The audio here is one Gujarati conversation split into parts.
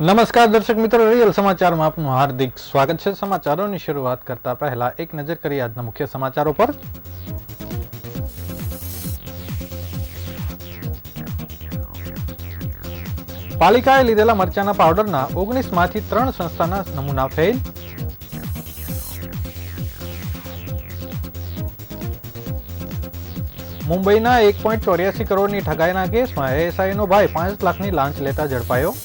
નમસ્કાર દર્શક મિત્રો, રિયલ સમાચારમાં આપનું હાર્દિક સ્વાગત છે। સમાચારોની શરૂઆત કરતા પહેલા એક નજર કરીએ આજના મુખ્ય સમાચારો પર। પાલિકાએ લીધેલા મરચાના પાવડરના 19માંથી 3 સંસ્થાના નમૂના ફેલ। મુંબઈના 1.84 કરોડની ઠગાઈના કેસમાં એએસઆઈનો ભાઈ 5 લાખની લાંચ લેતા ઝડપાયો।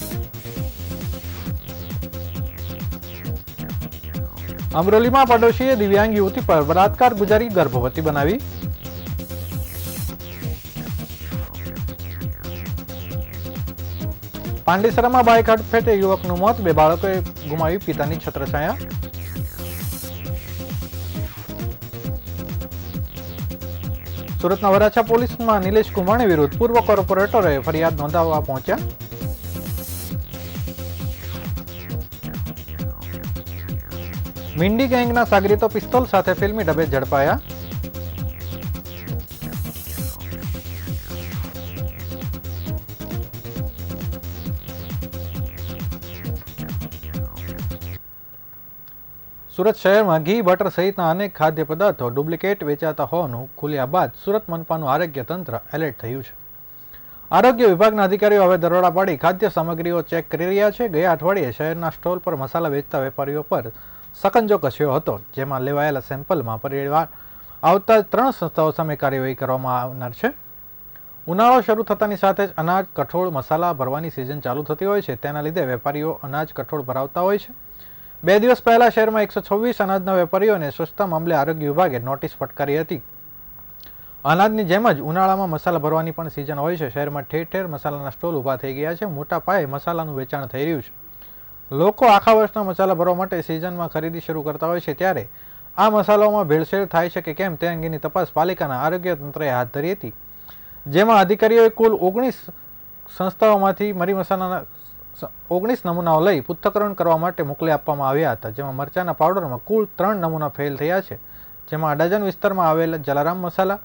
અમરોલીમાં પડોશીએ દિવ્યાંગ યુવતી પર બળાત્કાર ગુજારી ગર્ભવતી બનાવી। પાંડેસરામાં બાઇક અડફેટે યુવકનું મોત, 2 બાળકોએ ગુમાવી પિતાની છત્રછાયા। સુરતના વરાછા પોલીસમાં નિલેશ કુંભાણી વિરુદ્ધ પૂર્વ કોર્પોરેટરોએ ફરિયાદ નોંધાવવા પહોંચ્યા। મિંડી ગેંગના સાગરીતો પિસ્તોલ સાથે ફિલ્મી ઢબે ઝડપાયા। સુરત શહેરમાં ઘી, બટર સહિતના અનેક ખાદ્ય પદાર્થો ડુપ્લિકેટ વેચાતા હોવાનું ખુલ્યા બાદ સુરત મનપાનું આરોગ્ય તંત્ર એલર્ટ થયું છે। આરોગ્ય વિભાગના અધિકારીઓ હવે દરોડા પાડી ખાદ્ય સામગ્રીઓ ચેક કરી રહ્યા છે। ગયા અઠવાડિયે શહેરના સ્ટોલ પર મસાલા વેચતા વેપારીઓ પર સકંજો કસ્યો હતો, જેમાં લેવાયેલા સેમ્પલમાં પરિવાર આવતા 3 સંસ્થાઓ સામે કાર્યવાહી કરવામાં આવનાર છે। ઉનાળો શરૂ થતાની સાથે જ અનાજ, કઠોળ, મસાલા ભરવાની સિઝન ચાલુ થતી હોય છે, તેના લીધે વેપારીઓ અનાજ, કઠોળ ભરાવતા હોય છે। 2 દિવસ પહેલા શહેરમાં 126 અનાજના વેપારીઓને સ્વચ્છતા મામલે આરોગ્ય વિભાગે નોટિસ ફટકારી હતી। અનાજની જેમ જ ઉનાળામાં મસાલા ભરવાની પણ સિઝન હોય છે। શહેરમાં ઠેર ઠેર મસાલાના સ્ટોલ ઊભા થઈ ગયા છે। મોટા પાયે મસાલાનું વેચાણ થઈ રહ્યું છે। લોકો આખા વર્ષના મસાલા ભરવા માટે સિઝનમાં ખરીદી શરૂ કરતા હોય છે, ત્યારે આ મસાલાઓમાં ભેળસેળ થાય છે કે કેમ તે અંગેની તપાસ પાલિકાના આરોગ્ય તંત્રએ હાથ ધરી હતી, જેમાં અધિકારીઓએ કુલ 19 સંસ્થાઓમાંથી મરી મસાલાના 19 નમૂનાઓ લઈ પૃથ્થકરણ કરવા માટે મોકલી આપવામાં આવ્યા હતા, જેમાં મરચાના પાવડરમાં કુલ 3 નમૂના ફેલ થયા છે, જેમાં અડાજણ વિસ્તારમાં આવેલ જલારામ મસાલા,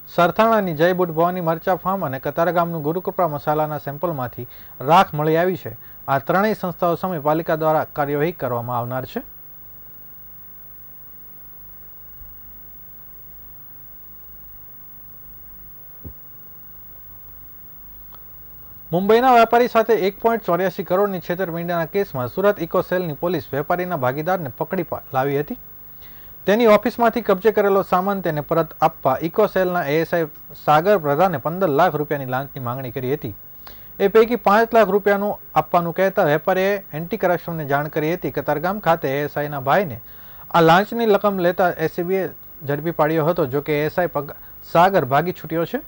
સરથાણાની જય બુટ ભવાની મરચા ફાર્મ અને કતારગામનું ગુરુકૃપા મસાલાના સેમ્પલમાંથી રાખ મળી આવી છે। આ ત્રણેય સંસ્થાઓ સામે પાલિકા દ્વારા કાર્યવાહી કરવામાં આવનાર છે। મુંબઈના વેપારી સાથે 1.84 કરોડની છેતરપિંડીના કેસમાં સુરત ઇકોસેલની પોલીસ વેપારીના ભાગીદારને પકડી લાવી હતી। તેની ઓફિસમાંથી કબજે કરેલો સામાન તેને પરત આપવા ઇકોસેલના એએસઆઈ સાગર પ્રધાને 15 લાખ રૂપિયાની લાંચની માંગણી કરી હતી। એ પૈકી 5 લાખ રૂપિયાનું આપવાનું કહેતા વેપારીએ એન્ટી કરપ્શનને જાણ કરી હતી। કતારગામ ખાતે એએસઆઈના ભાઈને આ લાંચની રકમ લેતા એસીબીએ ઝડપી પાડ્યો હતો, જોકે એએસઆઈ સાગર ભાગી છૂટ્યો છે।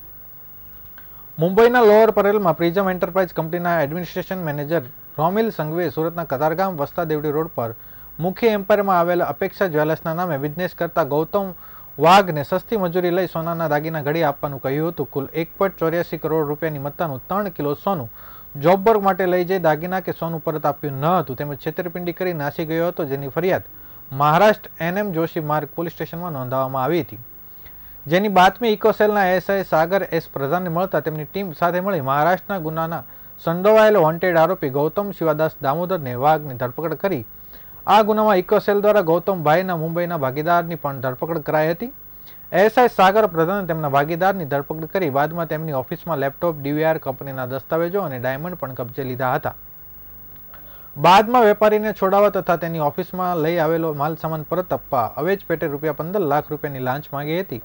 મુંબઈના લોઅર પરેલમાં પ્રિઝમ એન્ટરપ્રાઇઝ કંપનીના એડમિનિસ્ટ્રેશન મેનેજર રોમિલ સંઘવીએ સુરતના કતારગામ વસ્તા દેવડી રોડ પર મુખ્ય એમ્પાયરમાં આવેલા અપેક્ષા જ્વેલર્સના નામે બિઝનેસ કરતા ગૌતમ વાઘને સસ્તી મજૂરી લઈ સોનાના દાગીના ઘડી આપવાનું કહ્યું હતું। કુલ 1.84 કરોડ રૂપિયાની મત્તાનું 3 કિલો સોનું જોબ વર્ક માટે લઈ જઈ દાગીના કે સોનું પરત આપ્યું ન હતું, તેમજ છેતરપિંડી કરી નાસી ગયો હતો, જેની ફરિયાદ મહારાષ્ટ્ર એનએમ જોશી માર્ગ પોલીસ સ્ટેશનમાં નોંધાવવામાં આવી હતી, જેની બાતમી ઇકોસેલના એએસઆઈ સાગર એસ પ્રધાનને મળતા તેમની ટીમ સાથે મળી મહારાષ્ટ્રના ગુનાના સંડોવાયેલો વોન્ટેડ આરોપી ગૌતમ શિવાદાસ દામોદરને વાઘની ધરપકડ કરી આ ગુનામાં ઇકોસેલ દ્વારા ગૌતમભાઈના મુંબઈના ભાગીદારની પણ ધરપકડ કરાઈ હતી। એએસઆઈ સાગર પ્રધાને તેમના ભાગીદારની ધરપકડ કરી બાદમાં તેમની ઓફિસમાં લેપટોપ, ડીવીઆર, કંપનીના દસ્તાવેજો અને ડાયમંડ પણ કબજે લીધા હતા। બાદમાં વેપારીને છોડાવવા તથા તેની ઓફિસમાં લઈ આવેલો માલ સામાન પરત આપવા અવેજ પેટે ₹15 લાખ રૂપિયાની લાંચ માંગી હતી।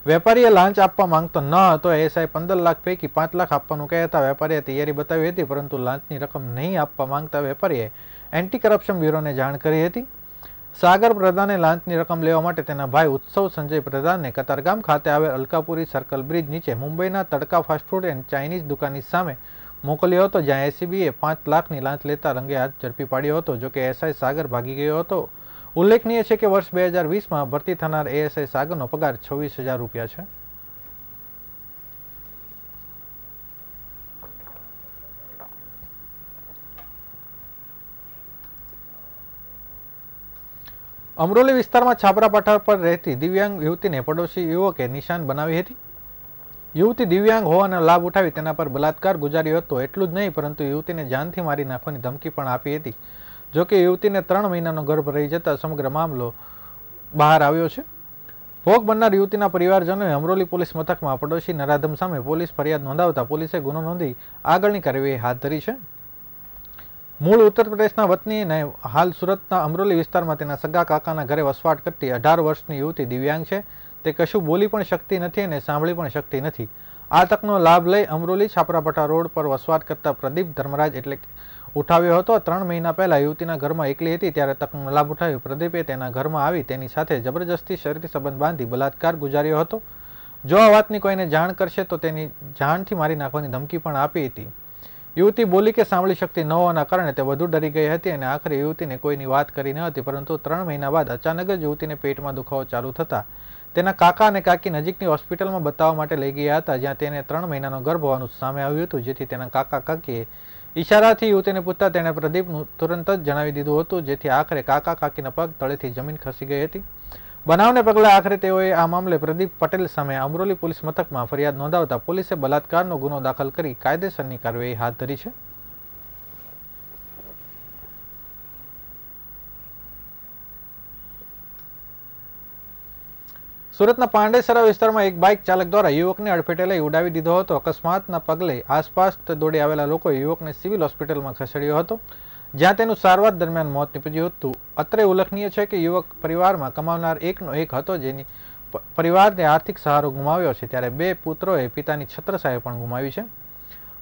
વેપારીએ લાંચ આપવા માંગતો ન હતો। એએસઆઈ 15 લાખ પૈકી 5 લાખ આપવાનું કહેતા વેપારીએ તૈયારી બતાવી હતી, પરંતુ લાંચની રકમ નહીં આપવા માંગતા વેપારીએ એન્ટી કરપ્શન બ્યુરોને જાણ કરી હતી। સાગર પ્રધાને લાંચની રકમ લેવા માટે તેના ભાઈ ઉત્સવ સંજય પ્રધાનને કતારગામ ખાતે આવેલ અલકાપુરી સર્કલ બ્રિજ નીચે મુંબઈના તડકા ફાસ્ટફૂડ એન્ડ ચાઇનીઝ દુકાનની સામે મોકલ્યો હતો, જ્યાં એસીબીએ 5 લાખની લાંચ લેતા રંગે હાથ ઝડપી પાડ્યો હતો, જોકે એએસઆઈ સાગર ભાગી ગયો હતો। ઉલ્લેખનીય છે કે વર્ષ 2020માં ભરતી થનાર એએસઆઈ સાગરનો પગાર 26,000 રૂપિયા છે। અમરોલી વિસ્તારમાં છાપરા પઠાર પર રહેતી દિવ્યાંગ યુવતીને પડોશી યુવકે નિશાન બનાવી હતી। યુવતી દિવ્યાંગ હોવાનો લાભ ઉઠાવી તેના પર બલાત્કાર ગુજાર્યો હતો. એટલું જ નહીં પરંતુ યુવતીને જાનથી મારી નાખવાની ધમકી પણ આપી હતી. જોકે યુવતીને 3 મહિનાનો ગર્ભ રહી જતા સમગ્ર મામલો બહાર આવ્યો છે. ભોગ બનનાર યુવતીના પરિવારજનોએ અમરોલી પોલીસ મથકમાં પડોશી નરાધમ સામે પોલીસ ફરિયાદ નોંધાવતા પોલીસે ગુનો નોંધી આગળની કાર્યવાહી હાથ ધરી છે. મૂળ ઉત્તર પ્રદેશના વતનીને હાલ સુરતના અમરોલી વિસ્તારમાં તેના સગા કાકાના ઘરે વસવાટ કરતી 18 વર્ષની યુવતી દિવ્યાંગ છે. તે કશું બોલી પણ શકતી નથી અને સાંભળી પણ શકતી નથી. આ તકનો લાભ લઈ અમરોલી છાપરાપટા રોડ પર વસવાટ કરતા પ્રદીપ ધર્મરાજ એટલે ઉઠાવ્યો હતો. 3 મહિના પહેલા યુવતીના ઘરમાં એકલી હતી ત્યારે તકનો લાભ ઉઠાવી પ્રદીપે તેના ઘરમાં આવી તેની સાથે જબરજસ્તી શરીરી સંબંધ બાંધી બલાત્કાર ગુજાર્યો હતો. જો આ વાતની કોઈને જાણ કરશે તો તેની જાનથી મારી નાખવાની ધમકી પણ આપી હતી. યુવતી બોલી કે સાંભળી શકતી ન હોવાના કારણે તે વધુ ડરી ગઈ હતી અને આખરે યુવતીને કોઈની વાત કરી ન હતી. પરંતુ 3 મહિના બાદ અચાનક જ યુવતીને પેટમાં દુખાવો ચાલુ થતા તેના કાકા અને કાકી નજીકની હોસ્પિટલમાં બતાવવા માટે લઈ ગયા હતા, જ્યાં તેને 3 મહિનાનો ગર્ભ હોવાનું સામે આવ્યું હતું. જેથી તેના કાકા કાકીએ ઈશારાથી યુવતીને પૂછતા તેણે પ્રદીપનું તુરંત જ જણાવી દીધું હતું, જેથી આખરે કાકા કાકીના પગ તળેથી જમીન ખસી ગઈ હતી. બનાવને પગલે આખરે તેઓએ આ મામલે પ્રદીપ પટેલ સામે અમરોલી પોલીસ મથકમાં ફરિયાદ નોંધાવતા પોલીસે બલાત્કારનો ગુનો દાખલ કરી કાયદેસરની કાર્યવાહી હાથ ધરી છે. સુરતના પાંડેસરા વિસ્તારમાં એક બાઇક ચાલક દ્વારા યુવકને અડફેટે લઈ ઉડાવી દીધો હતો. અકસ્માતના પગલે આસપાસ દોડી આવેલા લોકોએ યુવકને સિવિલ હોસ્પિટલમાં ખસેડ્યો હતો, જ્યાં તેનું સારવાર દરમિયાન મોત નીપજ્યું હતું. અત્રે ઉલ્લેખનીય છે કે યુવક પરિવારમાં કમાવનાર એકનો એક હતો, જેની પરિવારને આર્થિક સહારો ગુમાવ્યો છે, ત્યારે 2 પુત્રોએ પિતાની છત્રછાયા પણ ગુમાવી છે.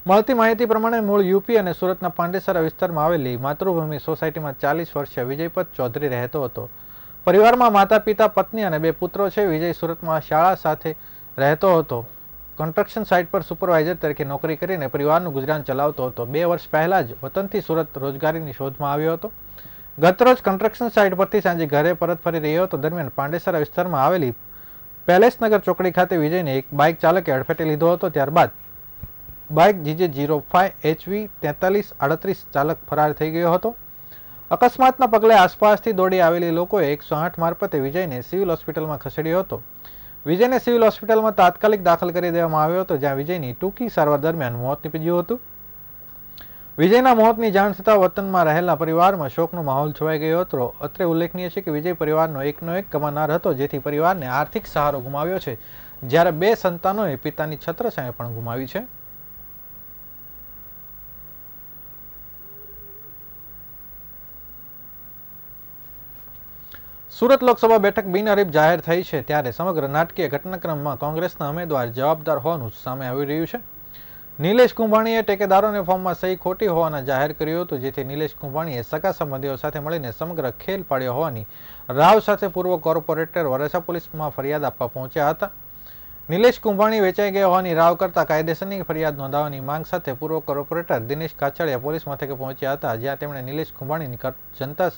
મળતી માહિતી પ્રમાણે મૂળ યુપી અને સુરતના પાંડેસરા વિસ્તારમાં આવેલી માતૃભૂમિ સોસાયટીમાં 40 વર્ષીય વિજયપત ચૌધરી રહેતો હતો. પરિવારમાં માતા પિતા, પત્ની અને 2 પુત્રો છે. વિજય સુરતમાં શાળા સાથે રહેતો હતો. કન્સ્ટ્રક્શન સાઇટ પર સુપરવાઇઝર તરીકે નોકરી કરીને પરિવારનું ગુજરાન ચલાવતો હતો. 2 વર્ષ પહેલા જ વતનથી સુરત રોજગારીની શોધમાં આવ્યો હતો. ગતરોજ કન્સ્ટ્રક્શન સાઇટ પરથી સાંજે ઘરે પરત ફરી રહ્યો હતો. દરમિયાન પાંડેસરા વિસ્તારમાં આવેલી પેલેસનગર ચોકડી ખાતે વિજયને એક બાઇક ચાલકે અડફેટે લીધો હતો. ત્યારબાદ બાઇક GJ05 HV 4338 ચાલક ફરાર થઈ ગયો હતો. અકસ્માતના પગલે આસપાસથી દોડી આવેલી લોકોએ 108 મારફતે વિજયને સિવિલ હોસ્પિટલમાં ખસેડ્યો હતો. વિજયને સિવિલ હોસ્પિટલમાં તાત્કાલિક દાખલ કરી દેવામાં આવ્યો હતો, જ્યાં વિજયની ટૂંકી સારવાર દરમિયાન મોત નીપજ્યું હતું. વિજયના મોતની જાણ થતાં વતનમાં રહેલા પરિવારમાં શોકનો માહોલ છવાઈ ગયો હતો. અત્રે ઉલ્લેખનીય છે કે વિજય પરિવારનો એકનો એક કમાનાર હતો, જેથી પરિવારને આર્થિક સહારો ગુમાવ્યો છે, જ્યારે 2 સંતાનોએ પિતાની છત્રછાયા પણ ગુમાવી છે. સુરત લોકસભા બેઠક બિનહરીફ જાહેર થઈ છે, ત્યારે સમગ્ર નાટકીય ઘટનાક્રમમાં કોંગ્રેસના ઉમેદવાર જવાબદાર હોવાનું સામે આવી રહ્યું છે. નિલેશ કુંભાણીએ ટેકેદારોને ફોર્મમાં સહી ખોટી હોવાના જાહેર કર્યું હતું, જેથી નિલેશ કુંભાણીએ સગા સંબંધીઓ સાથે મળીને સમગ્ર ખેલ પાડ્યો હોવાની રાવ સાથે પૂર્વ કોર્પોરેટર વરાછા પોલીસમાં ફરિયાદ આપવા પહોંચ્યા હતા. નિલેશ કુંભાણી વેચાઈ ગયા હોવાની રાવ કરતા કાયદેસરની ફરિયાદ નોંધાવવાની માંગ સાથે પૂર્વ કોર્પોરેટર દિનેશ કાછડિયા પોલીસ મથકે પહોંચ્યા હતા, જ્યાં તેમણે નિલેશ કુંભાણીની જનતા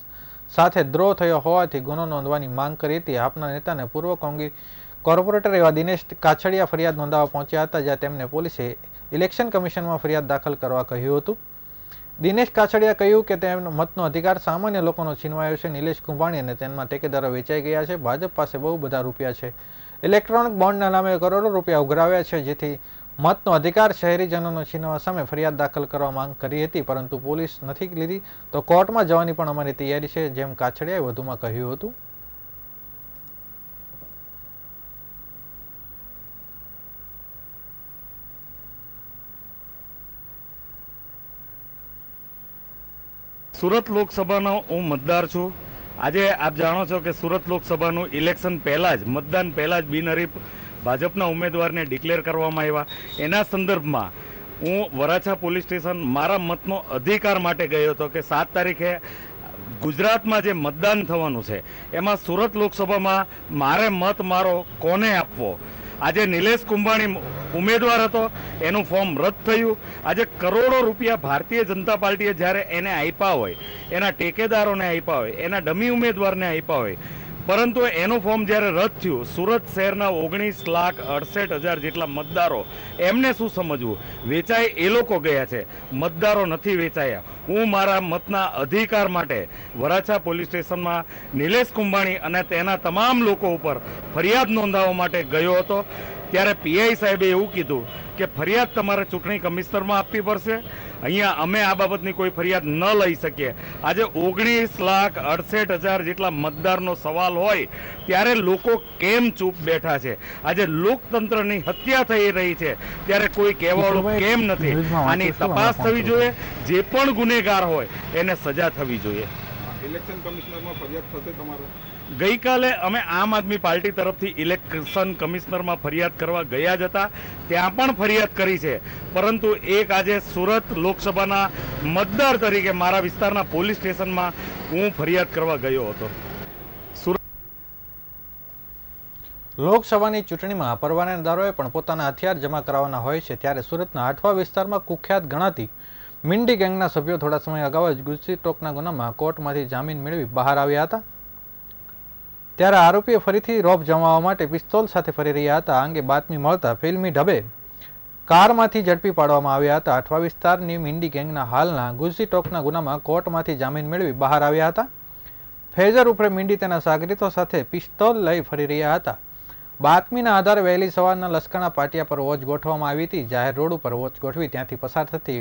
સાથે દ્રોહ થયો હોવાથી ગુનો નોંધવાની માંગ કરી હતી. આપના નેતાને પૂર્વ કોર્પોરેટર એવા દિનેશ કાછડિયા ફરિયાદ નોંધાવવા પહોંચ્યા હતા, જ્યાં તેમને પોલીસે ઇલેક્શન કમિશનમાં ફરિયાદ દાખલ કરવા કહ્યું હતું. દિનેશ કાછડિયા કહ્યું કે તેમનો મતનો અધિકાર સામાન્ય લોકોનો છીનવાયો છે. નિલેશ કુંભાણી અને તેમાં ટેકેદારો વેચાઈ ગયા છે. ભાજપ પાસે બહુ બધા રૂપિયા છે. ઇલેક્ટ્રોનિક બોન્ડના નામે કરોડો રૂપિયા ઉઘરાવ્યા છે, જેથી મતનો અધિકાર શહેરીજનોનો છીનવા સામે ફરિયાદ દાખલ કરવા માંગ કરી હતી, પરંતુ પોલીસ નથી લીધી તો કોર્ટમાં જવાની પણ અમારી તૈયારી છે, જેમ કાછડિયાએ વધુમાં કહ્યું હતું. સુરત લોકસભાનો હું મતદાર છું. આજે આપ જાણો છો કે સુરત લોકસભાનું ઇલેક્શન પહેલાં જ, મતદાન પહેલાં જ બિનહરીફ ભાજપના ઉમેદવારને ડિક્લેર કરવામાં આવ્યા. એના સંદર્ભમાં હું વરાછા પોલીસ સ્ટેશન મારા મતનો અધિકાર માટે ગયો હતો કે 7 તારીખે ગુજરાતમાં જે મતદાન થવાનું છે એમાં સુરત લોકસભામાં મારે મત મારો કોને આપવો. આજે નિલેશ કુંભાણી ઉમેદવાર હતો, એનું ફોર્મ રદ થયું. આજે કરોડો રૂપિયા ભારતીય જનતા પાર્ટીએ જ્યારે એને આપ્યા હોય, એના ટેકેદારોને આપ્યા હોય, એના ડમી ઉમેદવારને આપ્યા હોય, પરંતુ એનું ફોર્મ જ્યારે રદ થયું, સુરત શહેરના 19,68,000 જેટલા મતદારો, એમને શું સમજવું? વેચાય એ લોકો ગયા છે, મતદારો નથી વેચાયા. હું મારા મતના અધિકાર માટે વરાછા પોલીસ સ્ટેશનમાં નિલેશ કુંભાણી અને તેના તમામ લોકો ઉપર ફરિયાદ નોંધાવવા માટે ગયો હતો. ત્યારે પીઆઈ સાહેબે એવું કીધું કે ફરિયાદ તમારે ચૂંટણી કમિશનરમાં આપવી પડશે. અહીંયા અમે આ બાબતની કોઈ ફરિયાદ ન લઈ શકીએ. આજે 19,68,000 જેટલા મતદારનો સવાલ હોય ત્યારે લોકો કેમ ચૂપ બેઠા છે? આજે લોકતંત્રની હત્યા થઈ રહી છે ત્યારે કોઈ કહેવાળું કેમ નથી? આની તપાસ થવી જોઈએ. જે પણ ગુનેગાર હોય એને સજા થવી જોઈએ. ઇલેક્શન કમિશનરમાં ફરિયાદ થશે તમારે? ગઈકાલે અમે આમ આદમી પાર્ટી તરફથી ઇલેક્શન કમિશનરમાં ફરિયાદ કરવા ગયા જ હતા. ત્યાં પણ ફરિયાદ કરી છે, પરંતુ એક આજે સુરત લોકસભાના મતદાર તરીકે મારા વિસ્તારના પોલીસ સ્ટેશનમાં હું ફરિયાદ કરવા ગયો હતો. લોકસભાની ચૂંટણીમાં પરવાનેદારોએ પણ પોતાના હથિયાર જમા કરાવવાના હોય છે ત્યારે સુરતના આઠવા વિસ્તારમાં કુખ્યાત ગણાતી મિંડી ગેંગના સભ્યો થોડા સમય અગાઉ જ ગુજસી ટોકના ગુનામાં કોર્ટમાંથી જામીન મેળવી બહાર આવ્યા હતા. ત્યારે આરોપીઓ ફરીથી રોપ જમાવવા માટે પિસ્તોલ સાથે ફરી રહ્યા હતા. આ અંગે બાતમી મળતા ફિલ્મી ઢબે કારમાંથી ઝડપી પાડવામાં આવ્યા હતા. આઠવા વિસ્તારની મિંડી ગેંગના હાલના ગુજસી ટોકના ગુનામાં કોર્ટમાંથી જામીન મેળવી બહાર આવ્યા હતા. ફેઝર ઉર્ફે મિંડી તેના સાગરીતો સાથે પિસ્તોલ લઈ ફરી રહ્યા હતા. બાતમીના આધારે વહેલી સવારના લશ્કરના પાટિયા પર વોચ ગોઠવવામાં આવી હતી. જાહેર રોડ ઉપર વોચ ગોઠવી ત્યાંથી પસાર થતી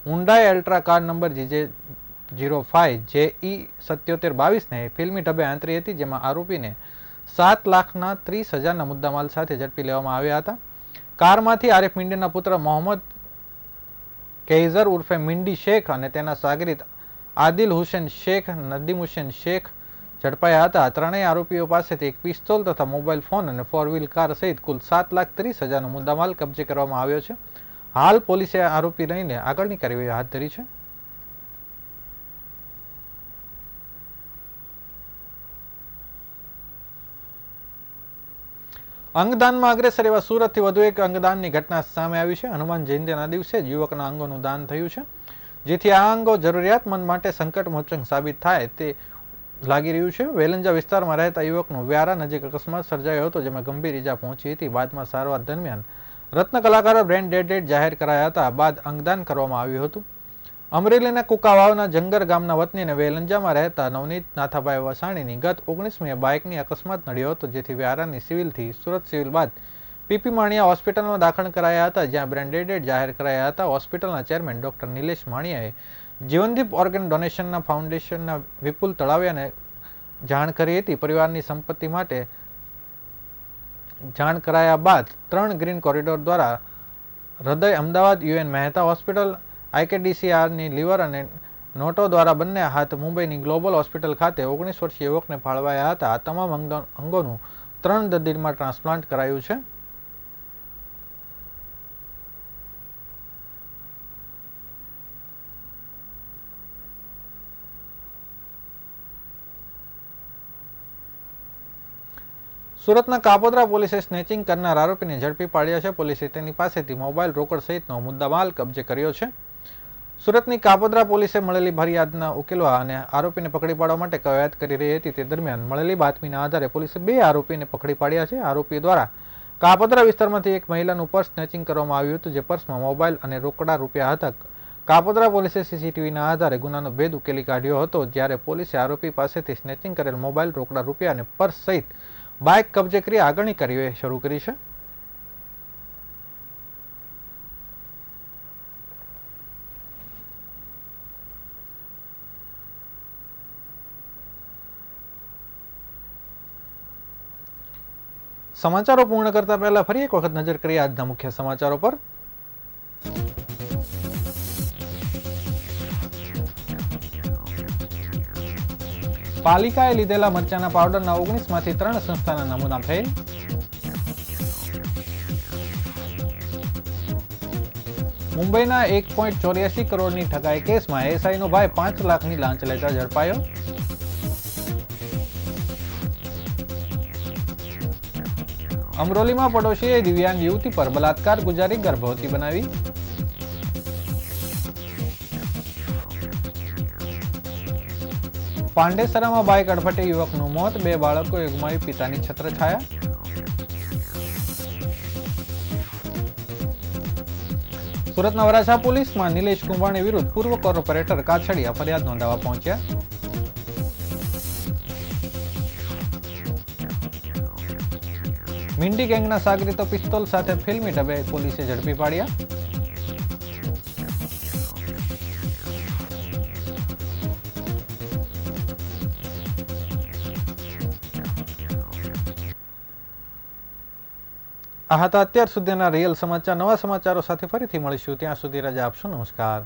Hyundai ultra car number GJ05 JE7722 ને ફિલ્મી ઢબે આંતરી હતી, જેમાં આરોપીને 7,30,000ના મુદ્દામાલ સાથે ઝડપી લેવામાં આવ્યા હતા. કારમાંથી આરિફ મિંડીના પુત્ર મોહમ્મદ કૈઝર ઉર્ફે મિંડી શેખ અને તેના સાગરીત આદિલ હુસેન શેખ, નદીમ હુસેન શેખ ઝડપાયા હતા. ત્રણેય આરોપીઓ પાસેથી એક પિસ્તોલ તથા મોબાઈલ ફોન અને 4 વ્હીલ કાર સહિત કુલ 7,30,000નો મુદ્દામાલ કબજે કરવામાં આવ્યો છે. હાલ પોલીસે આરોપી લઈને આગળની કાર્યવાહી હાથ ધરી છે. અંગદાનમાં અગ્રેસર એવા સુરતથી વધુ એક અંગદાનની ઘટના સામે આવી છે. હનુમાન જયંતિના દિવસે જ યુવકના અંગોનું દાન થયું છે, જેથી આ અંગો જરૂરિયાતમંદ માટે સંકટમોચક સાબિત થાય તે લાગી રહ્યું છે. વેલંજા વિસ્તારમાં રહેતા યુવકનું વ્યારા નજીક અકસ્માત સર્જાયો હતો, જેમાં ગંભીર ઈજા પહોંચી હતી. બાદમાં સારવાર દરમિયાન રત્ન કલાકારો બ્રેન ડેડ જાહેર કરાયા હતા. બાદ અંગદાન કરવામાં આવ્યું હતું. અમરેલીના કુકાવાવના જંગર ગામના વતની અને વેલંજામાં રહેતા નવનીત નાથાભાઈ વસાણીની ગત 19મીએ બાઇકની અકસ્માત નડ્યો હતો, જેથી વ્યારાની સિવિલથી સુરત સિવિલ બાદ પીપી માણિયા હોસ્પિટલમાં દાખલ કરાયા હતા, જ્યાં બ્રેન ડેડ જાહેર કરાયા હતા. હોસ્પિટલના ચેરમેન ડોક્ટર નિલેશ માણિયાએ જીવનદીપ ઓર્ગન ડોનેશનના ફાઉન્ડેશનના વિપુલ તળાવિયાને જાણ કરી હતી. પરિવારની સંપત્તિ માટે જાણ કરાયા બાદ 3 ગ્રીન કોરિડોર દ્વારા હૃદય અમદાવાદ, UN મહેતા હોસ્પિટલ, IKDCRની લીવર અને નોટો દ્વારા બંને હાથ મુંબઈની ગ્લોબલ હોસ્પિટલ ખાતે 19 વર્ષીય યુવકને ફાળવાયા હતા. આ તમામ અંગોનું 3 દર્દીમાં ટ્રાન્સપ્લાન્ટ કરાયું છે. સુરતના કાપોદ્રા પોલીસે સ્નેચિંગ કરનાર આરોપીને ઝડપી પાડ્યા છે. પોલીસે તેની પાસેથી મોબાઈલ, રોકડ સહિતનો મુદ્દામાલ કબજે કર્યો છે. સુરતની કાપોદ્રા પોલીસે મળેલી ફરિયાદના ઉકેલવા અને આરોપીને પકડી પાડવા માટે કવાયત કરી રહી હતી. તે દરમિયાન મળેલી બાતમીના આધારે પોલીસે 2 આરોપીને પકડી પાડ્યા છે. આરોપીઓ દ્વારા કાપોદ્રા વિસ્તારમાંથી એક મહિલાનું પર્સ સ્નેચિંગ કરવામાં આવ્યું હતું, જે પર્સમાં મોબાઈલ અને રોકડા રૂપિયા હતા. કાપોદ્રા પોલીસે CCTVના આધારે ગુનાનો ભેદ ઉકેલી કાઢ્યો હતો, જ્યારે પોલીસે આરોપી પાસેથી સ્નેચિંગ કરેલ મોબાઈલ, રોકડા રૂપિયા અને પર્સ સહિત બાઇક કબજે કરી આગળની કાર્યવાહી શરૂ કરી છે. સમાચારો પૂર્ણ કરતા પહેલા ફરી એક વખત નજર કરીએ આજના મુખ્ય સમાચારો પર. પાલિકાએ લીધેલા મરચાના પાવડરના 19માંથી 3 સંસ્થાના નમૂના ફેલ. મુંબઈના 1.84 કરોડની ઠગાઈ કેસમાં એએસઆઈનો ભાઈ 5 લાખની લાંચ લેતા ઝડપાયો. અમરોલીમાં પડોશીએ દિવ્યાંગ યુવતી પર બલાત્કાર ગુજારી ગર્ભવતી બનાવી. પાંડેસરામાં બાઇક અડફટે યુવકનું મોત, 2 બાળકોએ ગુમાવી પિતાની છત્રછાયા. સુરતના વરાછા પોલીસમાં નિલેશ કુંભાણી વિરુદ્ધ પૂર્વ કોર્પોરેટર કાછડિયા ફરિયાદ નોંધાવવા પહોંચ્યા. મિંડી ગેંગના સાગરીતો પિસ્તોલ સાથે ફિલ્મી ઢબે પોલીસે ઝડપી પાડ્યા. આ હતા અત્યાર સુધીના રિયલ સમાચાર. નવા સમાચારો સાથે ફરીથી મળીશું. ત્યાં સુધી રજા આપશો. નમસ્કાર.